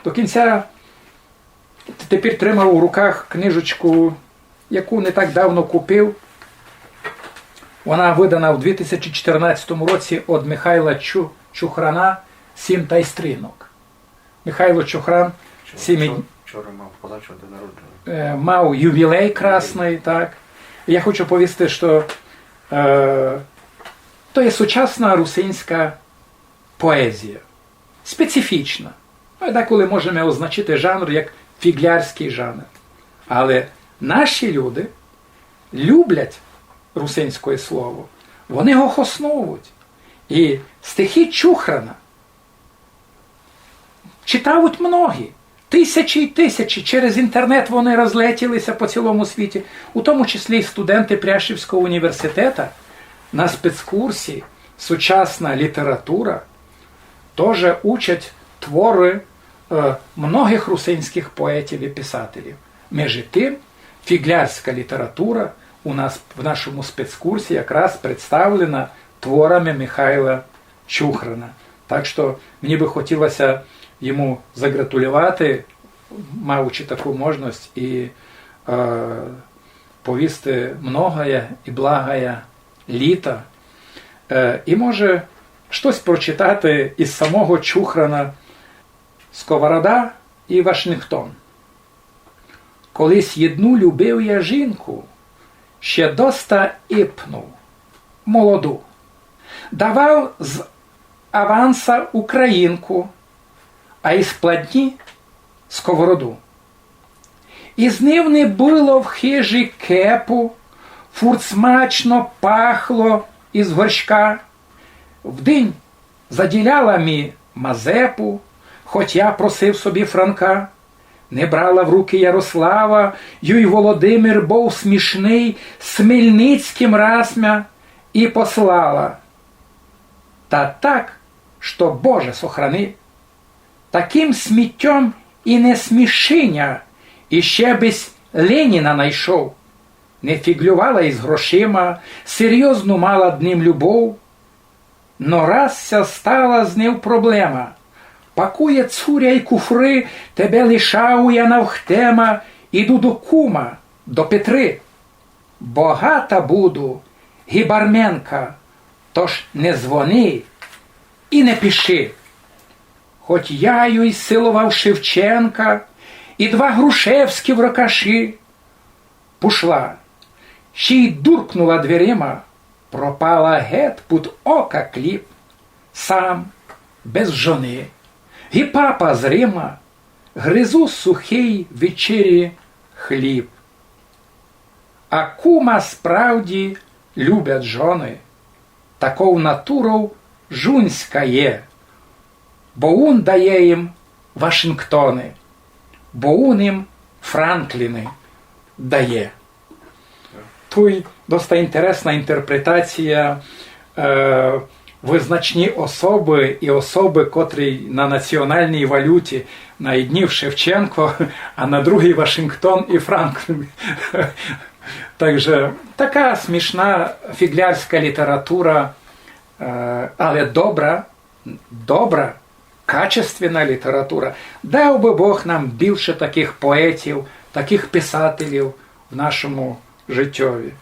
До кінця тепер тримав у руках книжечку, яку не так давно купив. Вона видана в 2014 році від Михайла Чухрана «Сім тайстринок». Михайло Чухран Вчора мав подачу до народження. Мав ювілей красний, так. Я хочу повісти, що то є сучасна русинська поезія. Специфічна. Ми деколи можемо означити жанр як фіглярський жанр. Але наші люди люблять русинське слово. Вони його основують. І стихи Чухрана читають многі. Тисячі і тисячі. Через інтернет вони розлетілися по цілому світі. У тому числі і студенти Пряшівського університету на спецкурсі «Сучасна література» теж учать твори многих русинських поетів і писателів. Між тим, фіглярська література у нас в нашому спецкурсі якраз представлена творами Михайла Чухрана. Так що мені би хотілося йому загратулювати, маючи таку можливість, і повісти многое і благое літа. І може щось прочитати із самого Чухрана «Сковорода і Вашингтон». Колись єдну любив я жінку, ще доста іпнув, молоду. Давав з аванса українку, а із платні сковороду. Із нив не було в хижі кепу, фурт смачно пахло із горшка. Вдень заділяла мі Мазепу, хоч я просив собі Франка. Не брала в руки Ярослава, юй Володимир був смішний, Смельницьким размя і послала. Та так, що Боже сохрани, таким сміттям і не смішиня, і ще бись Леніна найшов. Не фіглювала із грошима, серйозну мала б ним любов, но разся стала з ним проблема. Пакує цуря й куфри, тебе лишаю я навхтема, іду до кума, до Петри. Богата буду, гібарменка, тож не дзвони і не пиши. Хоч я й силував Шевченка, і два Грушевські в рокаші. Пушла, ще й дуркнула дверима, пропала гет під ока кліп. Сам, без жони, і папа з Рима, гризу сухий вечері хліб. А кума справді люблять жони, таков натуров жунська є, бо он дає їм Вашингтони, бо он їм Франкліни дає. Тут досить інтересна інтерпретація визначні особи і особи, котрі на національній валюті. На одній Шевченко, а на другій Вашингтон і Франклін. Така смішна фіглярська література, але добра, качественна література. Дав би Бог нам більше таких поетів, таких писателів в нашому життєві.